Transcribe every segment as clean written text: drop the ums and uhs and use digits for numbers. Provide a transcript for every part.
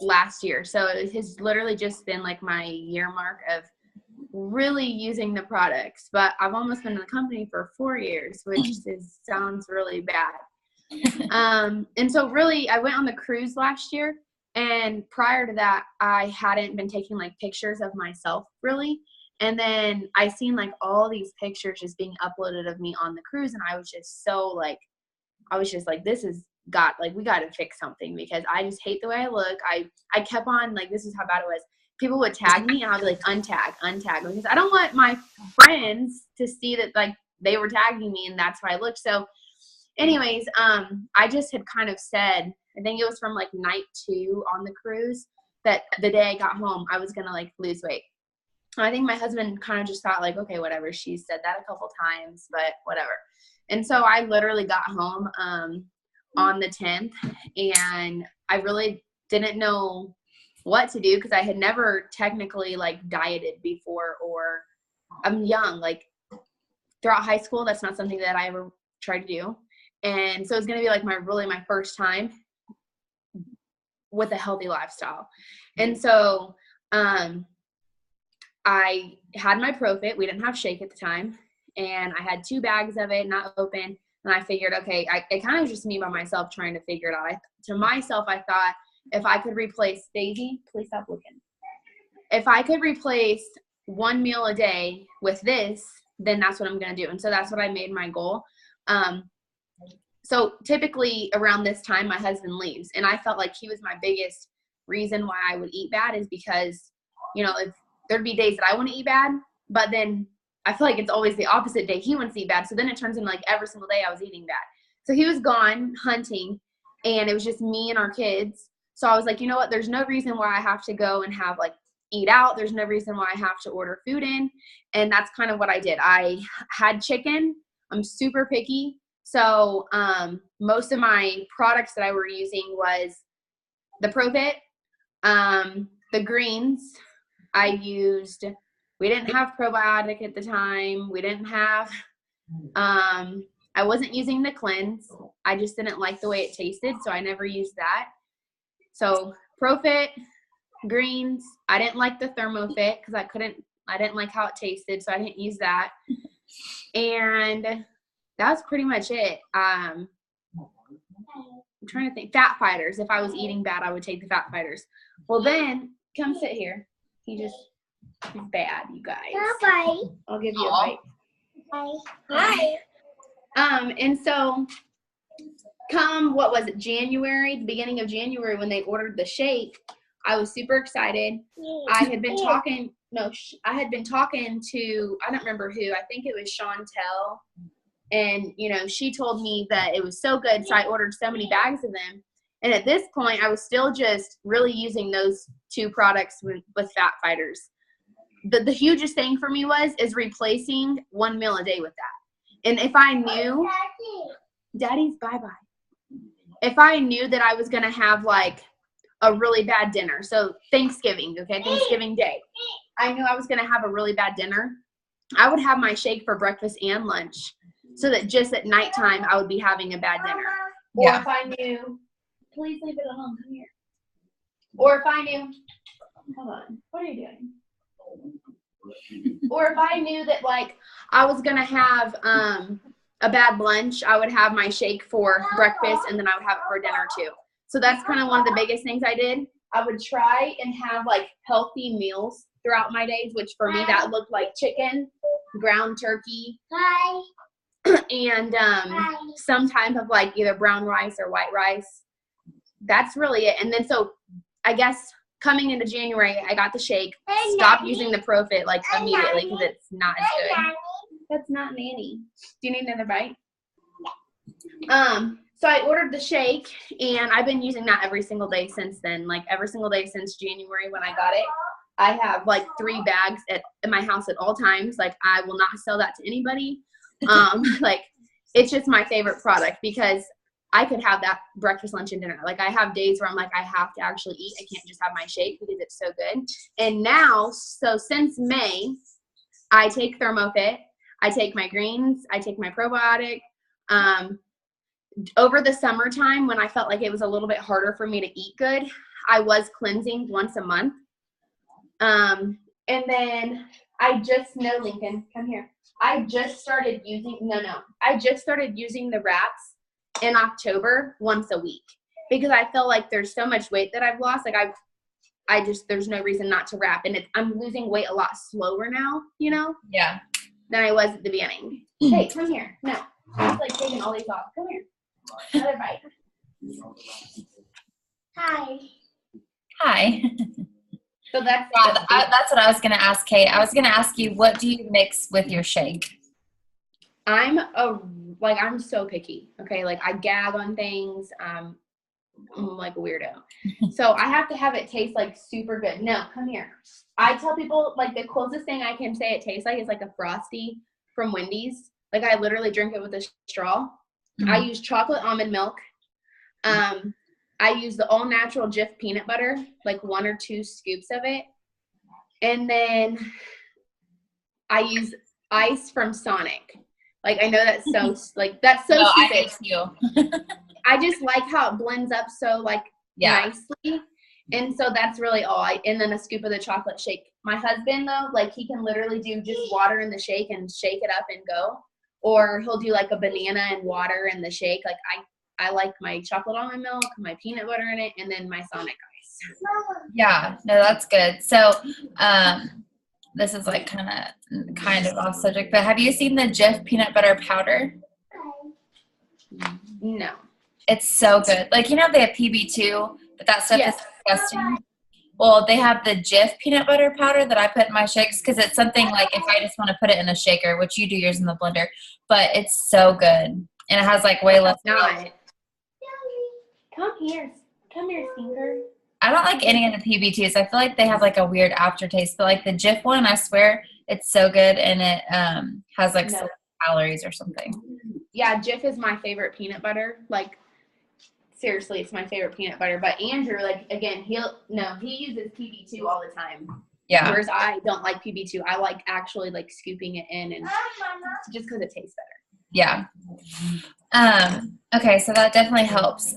last year. So it has literally just been like my year mark of really using the products. But I've almost been in the company for 4 years, which sounds really bad. And so really I went on the cruise last year, and prior to that I hadn't been taking like pictures of myself really. And then I seen like all these pictures just being uploaded of me on the cruise, and I was just like, this is we got to fix something, because I just hate the way I look. I kept on like, this is how bad it was. People would tag me and I'd be like, untag, because I don't want my friends to see that like they were tagging me and that's how I looked. So anyways, I just had kind of said, I think it was from like night 2 on the cruise, that the day I got home, I was going to like lose weight. I think my husband kind of just thought like, okay, whatever. She said that a couple times, but whatever. And so I literally got home on the 10th, and I really didn't know what to do, because I had never technically like dieted before, or I'm young, like throughout high school, that's not something that I ever tried to do. And so it's going to be like my first time with a healthy lifestyle. And so I had my Profit. We didn't have shake at the time, and I had 2 bags of it, not open. And I figured, okay, it kind of was just me by myself trying to figure it out. To myself, I thought, if I could replace Daisy, please stop looking. If I could replace 1 meal a day with this, then that's what I'm going to do. And so that's what I made my goal. So typically around this time, my husband leaves, and I felt like he was my biggest reason why I would eat bad, is because, you know, if there'd be days that I want to eat bad, but then I feel like it's always the opposite day he wants to eat bad. So then it turns into like every single day I was eating bad. So he was gone hunting, and it was just me and our kids. So I was like, you know what? There's no reason why I have to go and have like eat out. There's no reason why I have to order food in. And that's kind of what I did. I had chicken. I'm super picky. So most of my products that I were using was the Profit, the greens. I used, we didn't have probiotic at the time. We didn't have, I wasn't using the cleanse. I just didn't like the way it tasted, so I never used that. So Profit, greens. I didn't like the ThermoFit because I didn't like how it tasted, so I didn't use that. And that's pretty much it. I'm trying to think. Fat Fighters. If I was eating bad, I would take the Fat Fighters. Well, then come sit here. He's bad, you guys. Bye. I'll give you a bite. Hi. And so come, what was it, January, the beginning of January, when they ordered the shake, I was super excited. I had been talking to, I don't remember who, I think it was Chantel. And, you know, she told me that it was so good, so I ordered so many bags of them. And at this point, I was still just really using those 2 products with Fat Fighters. The hugest thing for me is replacing 1 meal a day with that. And if I knew, Daddy's bye-bye. If I knew that I was going to have like a really bad dinner, so Thanksgiving Day, I knew I was going to have a really bad dinner, I would have my shake for breakfast and lunch, so that just at nighttime I would be having a bad dinner. Or if I knew, please leave it alone, come here. Or if I knew, hold on, what are you doing? Or if I knew that like I was going to have a bad lunch, I would have my shake for breakfast, and then I would have it for dinner too. So that's kind of one of the biggest things I did. I would try and have like healthy meals throughout my days, which for me that looked like chicken, ground turkey, and some type of like either brown rice or white rice. That's really it. And then so I guess coming into January, I got the shake, stopped using the Profit like immediately because it's not as good. That's not Nanny. Do you need another bite? So I ordered the shake, and I've been using that every single day since then. Like every single day since January when I got it. I have like 3 bags in my house at all times. Like I will not sell that to anybody. Like it's just my favorite product because I could have that breakfast, lunch, and dinner. Like I have days where I'm like, I have to actually eat. I can't just have my shake because it's so good. And now, so since May, I take ThermoFit. I take my greens. I take my probiotic. Over the summertime when I felt like it was a little bit harder for me to eat good, I was cleansing once a month. And then I just, no, Lincoln, come here. I just started using the wraps in October once a week because I feel like there's so much weight that I've lost. Like there's no reason not to wrap. And I'm losing weight a lot slower now, Yeah. than I was at the beginning. Hey, come here. No. It's like taking all these off. Come here. Another bite. Hi. Hi. So that's what I was going to ask, Kate. I was going to ask you, what do you mix with your shake? I'm so picky. Okay. Like I gag on things. I'm like a weirdo. So I have to have it taste like super good. No, come here. I tell people like the closest thing I can say it tastes like is like a Frosty from Wendy's. Like I literally drink it with a straw. I use chocolate almond milk. I use the all natural Jif peanut butter, like 1 or 2 scoops of it. And then I use ice from Sonic. Like I know that's so stupid. I do too. I just like how it blends up so nicely. And so that's really all. And then a scoop of the chocolate shake. My husband though, like he can literally do just water in the shake and shake it up and go. Or he'll do like a banana and water in the shake. Like I like my chocolate almond milk, my peanut butter in it, and then my Sonic ice. Yeah, no, that's good. So, this is like kind of off subject, but have you seen the Jif peanut butter powder? No. It's so good. Like, they have PB2, but that stuff is disgusting. Well, they have the Jif peanut butter powder that I put in my shakes because it's something like if I just want to put it in a shaker, which you do yours in the blender, but it's so good. And it has like way less. Come here, Stinker. I don't like any of the PB2s. I feel like they have like a weird aftertaste, but like the Jif one, I swear it's so good, and it has like some calories or something. Yeah, Jif is my favorite peanut butter. Like seriously, it's my favorite peanut butter. But Andrew, like again, he uses PB2 all the time. Yeah. Whereas I don't like PB2. I like actually like scooping it in and just because it tastes better. Yeah. Okay, so that definitely helps.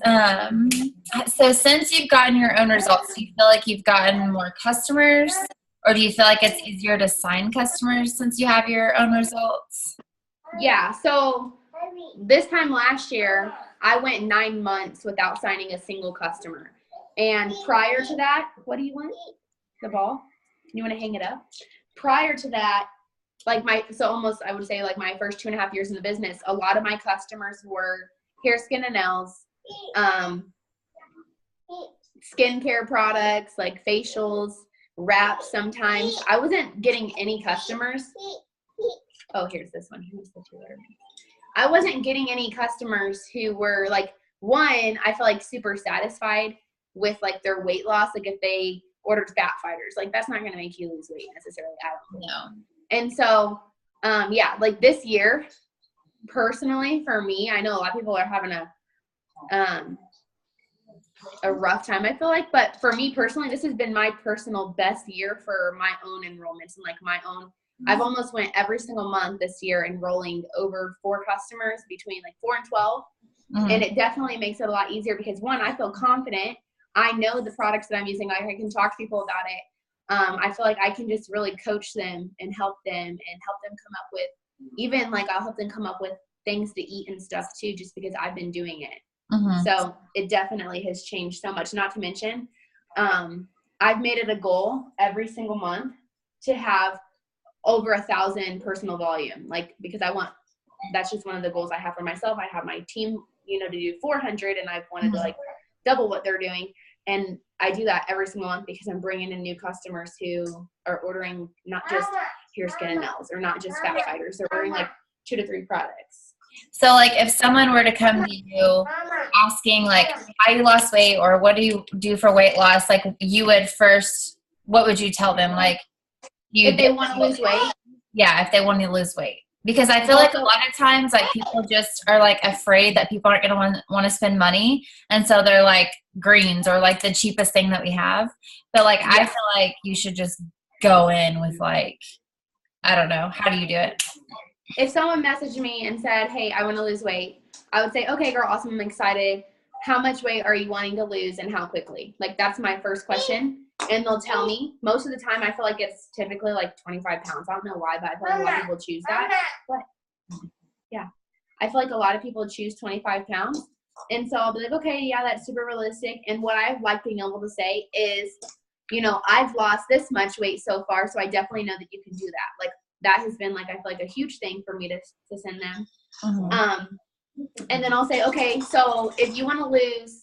So since you've gotten your own results, do you feel like you've gotten more customers, or do you feel like it's easier to sign customers since you have your own results? Yeah, so this time last year, I went 9 months without signing a single customer. And prior to that, what do you want? The ball? You want to hang it up? Prior to that, I would say like my first 2.5 years in the business, a lot of my customers were hair, skin, and nails, skincare products, like facials, wraps sometimes. I wasn't getting any customers. Oh, here's this one. I wasn't getting any customers who were like, one, I feel like super satisfied with like their weight loss. Like if they ordered fat fighters, like that's not going to make you lose weight necessarily. I don't know. And so, like this year, personally for me, I know a lot of people are having a rough time, I feel like, but for me personally, this has been my personal best year for my own enrollments and like my own. I've almost went every single month this year enrolling over 4 customers between like 4 and 12. Mm-hmm. And it definitely makes it a lot easier because one, I feel confident. I know the products that I'm using. I can talk to people about it. I feel like I can just really coach them and help them come up with, even like I'll help them come up with things to eat and stuff too, just because I've been doing it. Mm-hmm. So it definitely has changed so much. Not to mention, I've made it a goal every single month to have over 1,000 personal volume, like, because that's just one of the goals I have for myself. I have my team, to do 400, and I've wanted to like double what they're doing. And I do that every single month because I'm bringing in new customers who are ordering not just hair, skin, and nails, or not just fat fighters. They're ordering like 2 to 3 products. So like if someone were to come to you asking like how you lost weight or what do you do for weight loss, like you would first, what would you tell them? Like if they want to lose weight? Yeah, if they want to lose weight. Because I feel like a lot of times, like, people just are, like, afraid that people aren't going to want to spend money. And so they're, like, greens or, like, the cheapest thing that we have. But, like, I feel like you should just go in with, like, I don't know. How do you do it? If someone messaged me and said, hey, I want to lose weight, I would say, okay, girl, awesome. I'm excited. how much weight are you wanting to lose and how quickly? Like, that's my first question. And they'll tell me. Most of the time, I feel like it's typically like 25 pounds. I don't know why, but I feel like a lot of people choose that. But yeah, I feel like a lot of people choose 25 pounds. And so I'll be like, okay, yeah, that's super realistic. And what I like being able to say is, you know, I've lost this much weight so far, so I definitely know that you can do that. Like, that has been, like, I feel like a huge thing for me to send them. Mm-hmm. And then I'll say, okay, so if you want to lose,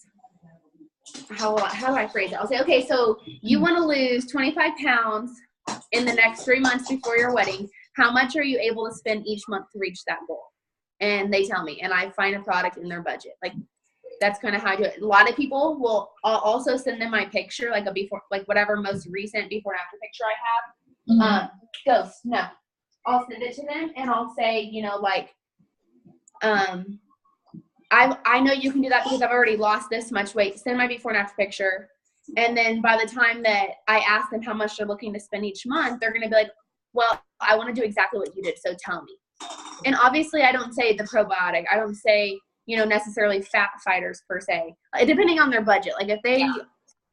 how do I phrase it? I'll say, okay, so you want to lose 25 pounds in the next 3 months before your wedding. How much are you able to spend each month to reach that goal? And they tell me, and I find a product in their budget. Like, that's kind of how I do it. A lot of people will also send them my picture, like a before, like whatever most recent before and after picture I have. Ghost, no. I'll send it to them, and I'll say, you know, like, I know you can do that because I've already lost this much weight. Send my before and after picture. And then by the time that I ask them how much they're looking to spend each month, they're going to be like, well, I want to do exactly what you did, so tell me. And obviously, I don't say the probiotic. I don't say, you know, necessarily fat fighters per se, depending on their budget. Like, if they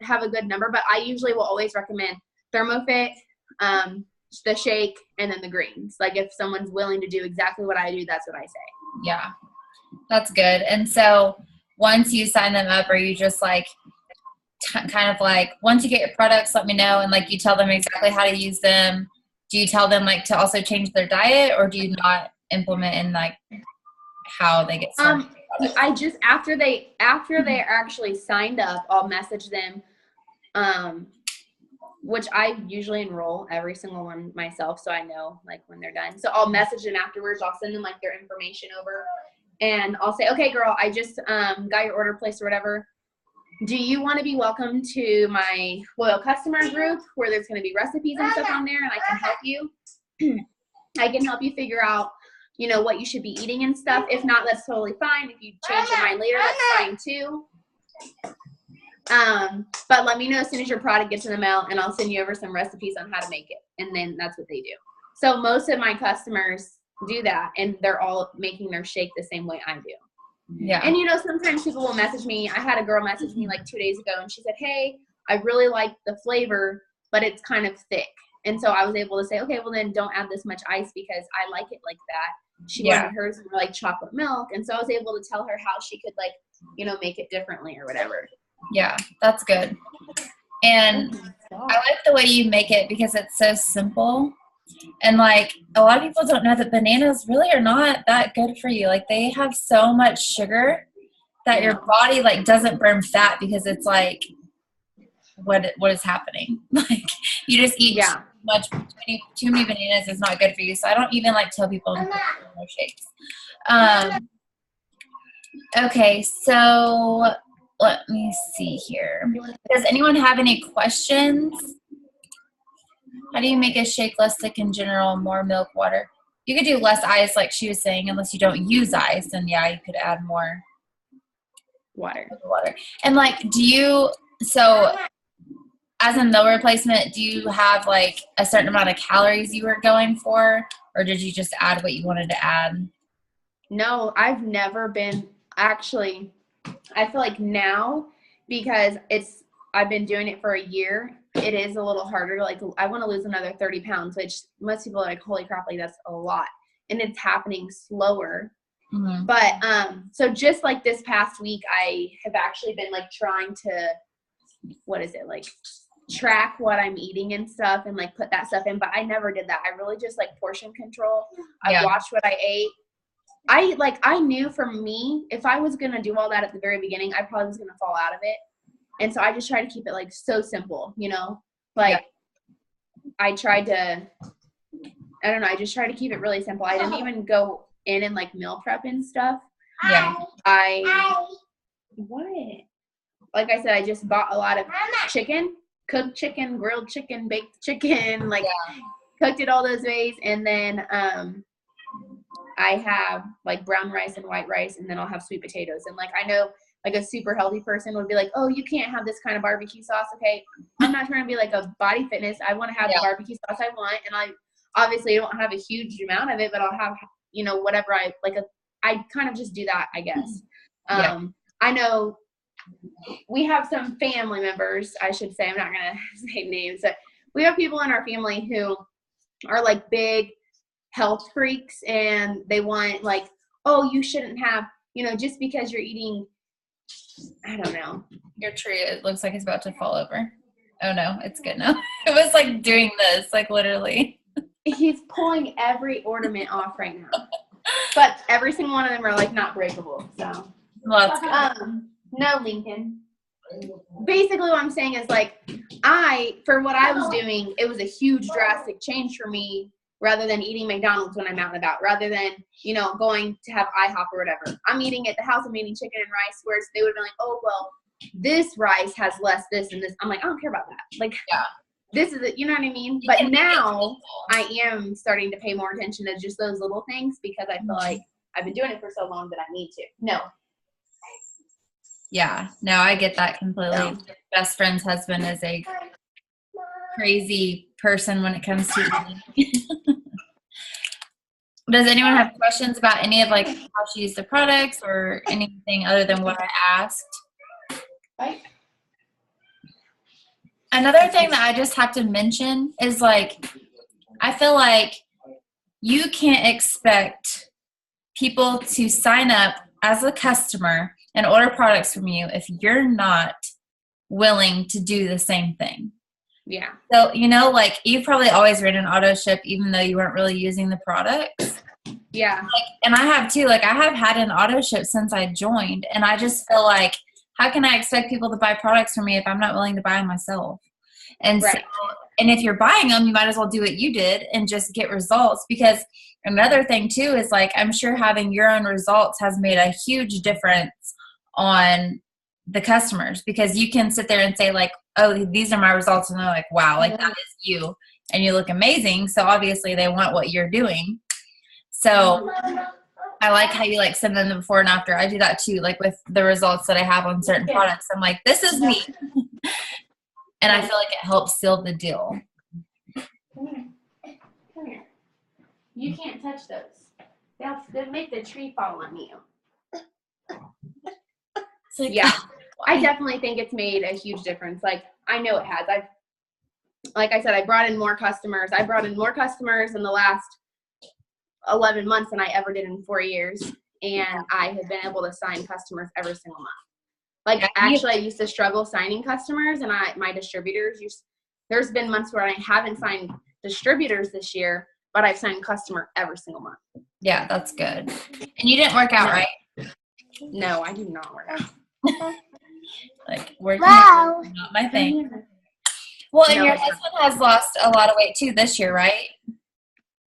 have a good number, but I usually will always recommend ThermoFit, the shake, and then the greens. Like, if someone's willing to do exactly what I do, that's what I say. Yeah, that's good. And so once you sign them up, are you just like kind of like, once you get your products, let me know, and like you tell them exactly how to use them? Do you tell them like to also change their diet, or do you not implement in like how they get started? I just, after they actually signed up, I'll message them, which I usually enroll every single one myself, so I know like when they're done. So I'll message them afterwards. I'll send them like their information over, and I'll say, okay, girl, I just got your order placed or whatever. Do you want to be welcome to my loyal customer group where there's going to be recipes and stuff on there, and I can help you? I can help you figure out, you know, what you should be eating and stuff. If not, that's totally fine. If you change your mind later, that's fine too. But let me know as soon as your product gets in the mail, and I'll send you over some recipes on how to make it. And then that's what they do. So most of my customers do that, and they're all making their shake the same way I do. Yeah. And, you know, sometimes people will message me. I had a girl message me like 2 days ago, and she said, hey, I really like the flavor, but it's kind of thick. And so I was able to say, okay, well then don't add this much ice because I like it like that. She wanted hers more like chocolate milk. And so I was able to tell her how she could, like, you know, make it differently or whatever. Yeah, that's good. And I like the way you make it because it's so simple. And like, a lot of people don't know that bananas really are not that good for you. Like, they have so much sugar that your body like doesn't burn fat because it's like, what is happening? Like, you just eat too many bananas is not good for you. So I don't even like tell people to put in their shakes. Okay, so let me see here. Does anyone have any questions? How do you make a shake less thick in general, more milk, water? You could do less ice, like she was saying, unless you don't use ice. And yeah, you could add more water. And like, so as a meal replacement, do you have like a certain amount of calories you were going for, or did you just add what you wanted to add? No, I've never been, actually, I feel like now, because I've been doing it for a year, it is a little harder. Like, I want to lose another 30 pounds, which most people are like, holy crap, like that's a lot. And it's happening slower. Mm-hmm. But, so just like this past week, I have actually been like trying to, track what I'm eating and stuff and like put that stuff in. But I never did that. I really just like portion control. I watched what I ate. I knew for me, if I was going to do all that at the very beginning, I probably was going to fall out of it. And so I just try to keep it like so simple, you know, like I tried to, I don't know. I just try to keep it really simple. I didn't even go in and like meal prep and stuff. Yeah. Like I said, I just bought a lot of chicken, cooked chicken, grilled chicken, baked chicken, cooked it all those ways. And then, I have like brown rice and white rice, and then I'll have sweet potatoes. And like, I know like a super healthy person would be like, oh, you can't have this kind of barbecue sauce. Okay. I'm not trying to be like a body fitness. I want to have the barbecue sauce I want. And I obviously don't have a huge amount of it, but I'll have, you know, whatever I kind of just do that, I guess. I know we have some family members, I should say, I'm not going to say names, but we have people in our family who are like big health freaks, and they want like, oh, you shouldn't have, just because you're eating, I don't know. Your tree, it looks like it's about to fall over. Oh no, it's good now. It was like doing this, like literally. He's pulling every ornament off right now. But every single one of them are like not breakable. So Well, that's good. No, Lincoln. Basically what I'm saying is like for what I was doing, it was a huge drastic change for me rather than eating McDonald's when I'm out and about, rather than, going to have IHOP or whatever. I'm eating at the house, I'm eating chicken and rice, whereas they would have been like, oh, well, this rice has less this and this. I'm like, I don't care about that. Like, yeah. This is it, you know what I mean? But now I am starting to pay more attention to just those little things because I feel like I've been doing it for so long that I need to. No. Yeah, no, I get that completely. No. Best friend's husband is a crazy person when it comes to eating. Does anyone have questions about any of like how she used the products or anything other than what I asked? Right. Another thing that I just have to mention is like, I feel like you can't expect people to sign up as a customer and order products from you if you're not willing to do the same thing. Yeah. So, like you probably always ran an auto ship even though you weren't really using the products. Yeah. And I have too. Like I have had an auto ship since I joined, and I just feel like, how can I expect people to buy products from me if I'm not willing to buy them myself? And right. So, and if you're buying them, you might as well do what you did and just get results. Because another thing too is like, I'm sure having your own results has made a huge difference on the customers, because you can sit there and say like, oh, these are my results. And they're like, wow, like that is you. And you look amazing. So obviously they want what you're doing. So I like how you like send them the before and after. I do that too. Like with the results that I have on certain products, I'm like, this is me. And I feel like it helps seal the deal. Come here. You can't touch those. They'll make the tree fall on you. Like, yeah. I definitely think it's made a huge difference. Like, I know it has. Like I said, I brought in more customers. I brought in more customers in the last 11 months than I ever did in 4 years. And I have been able to sign customers every single month. Like, actually, I used to struggle signing customers, and my distributors there's been months where I haven't signed distributors this year, but I've signed customer every single month. Yeah, that's good. And you didn't work out, right? No, I do not work out. Like, working out is not my thing. Well, and your husband has lost a lot of weight too this year, right?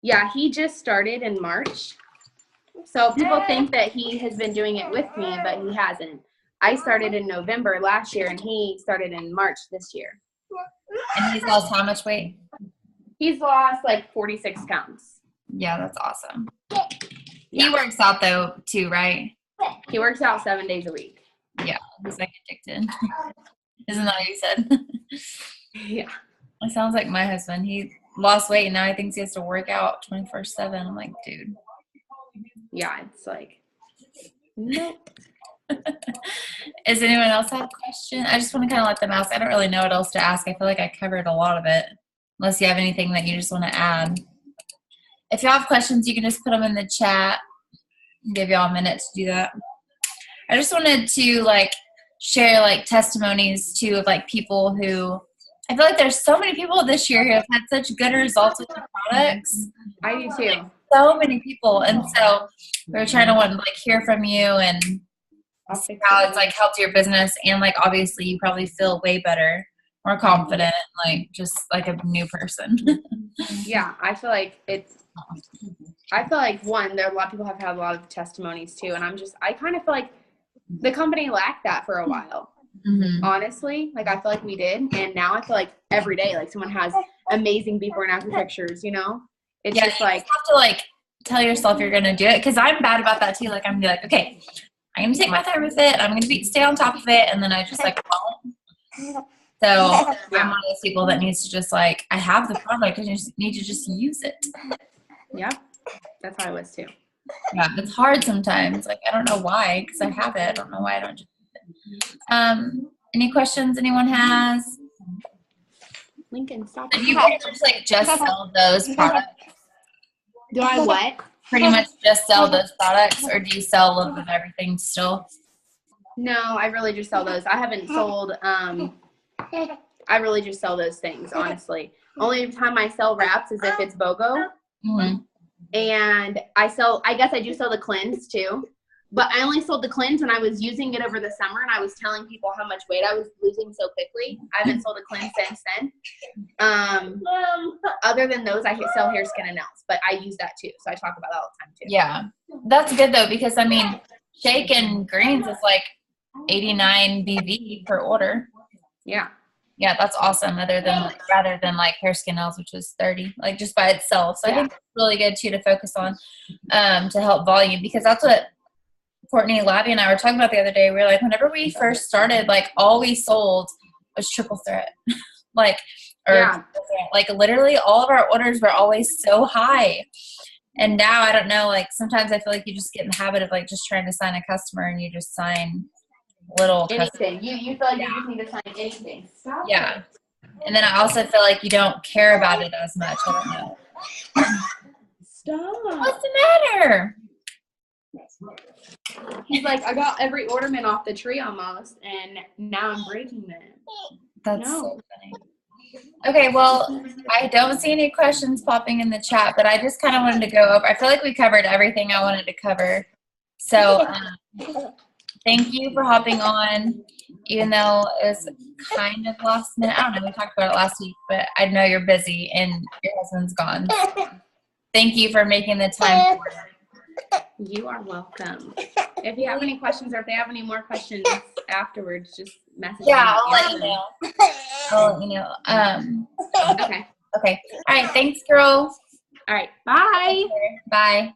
Yeah, he just started in March. So people think that he has been doing it with me, but he hasn't. I started in November last year, and he started in March this year. And he's lost how much weight? He's lost like 46 pounds. Yeah, that's awesome. Yeah. He works out though too, right? He works out 7 days a week. Yeah, he's like addicted. Isn't that what you said? Yeah. It sounds like my husband. He lost weight and now he thinks he has to work out 24/7. I'm like, dude. Yeah, it's like, nope. Does anyone else have a question? I just want to kind of let them ask. I don't really know what else to ask. I feel like I covered a lot of it. Unless you have anything that you just want to add. If y'all have questions, you can just put them in the chat. I'll give y'all a minute to do that. I just wanted to like share like testimonies too of like people who, I feel like there's so many people this year who have had such good results with the products. I do too. Like, so many people. And so we're trying to want to like hear from you and see how it's like helped your business. And like obviously you probably feel way better, more confident, like just like a new person. Yeah, I feel like one, there are a lot of people have had a lot of testimonies too, and I kind of feel like the company lacked that for a while. Mm-hmm. Honestly, like I feel like we did, and now I feel like every day, like someone has amazing before and after pictures. It's just like you have to like tell yourself you're gonna do it, because I'm bad about that too. Like I'm gonna be like, okay, I'm gonna take my time with it. I'm gonna stay on top of it, and then I just like won't. So I'm one of those people that needs to just like, I have the product, I just need to just use it. Yeah, that's how I was too. Yeah, it's hard sometimes. Like I don't know why, because I have it. I don't know why I don't just use it. Any questions anyone has? Lincoln, stop. So do you pretty much like just sell those products? Do I what? Pretty much just sell those products, or do you sell a little bit of everything still? No, I really just sell those. I haven't sold, I really just sell those things, honestly. Only time I sell wraps is if it's BOGO. Mm-hmm. And I guess I do sell the cleanse too. But I only sold the cleanse when I was using it over the summer, and I was telling people how much weight I was losing so quickly. I haven't sold a cleanse since then. Other than those, I sell hair, skin, and nails, but I use that too. So I talk about that all the time too. Yeah, that's good though, because I mean, shake and greens is like 89 BV per order. Yeah. Yeah, that's awesome. Rather than like hair, skin, nails, which is 30, like just by itself. So I think it's really good too to focus on to help volume, because that's what Courtney, Labby, and I were talking about the other day. We were like, whenever we first started, like all we sold was triple threat. Like literally all of our orders were always so high. And now I don't know, like sometimes I feel like you just get in the habit of like just trying to sign a customer, and you just sign little anything. You feel like you just need to sign anything. Stop it. And then I also feel like you don't care about it as much. I don't know. Stop. What's the matter? He's like, I got every ornament off the tree almost, and now I'm breaking them. That's so funny. Okay, well, I don't see any questions popping in the chat, but I just kind of wanted to go over. I feel like we covered everything I wanted to cover. So thank you for hopping on, even though it was kind of last minute. I don't know, we talked about it last week, but I know you're busy and your husband's gone. So thank you for making the time for it. You are welcome. If you have any questions, or if they have any more questions afterwards, just message me. I'll let you know. I'll let you know. Okay. Okay. All right. Thanks, girl. All right. Bye. Bye.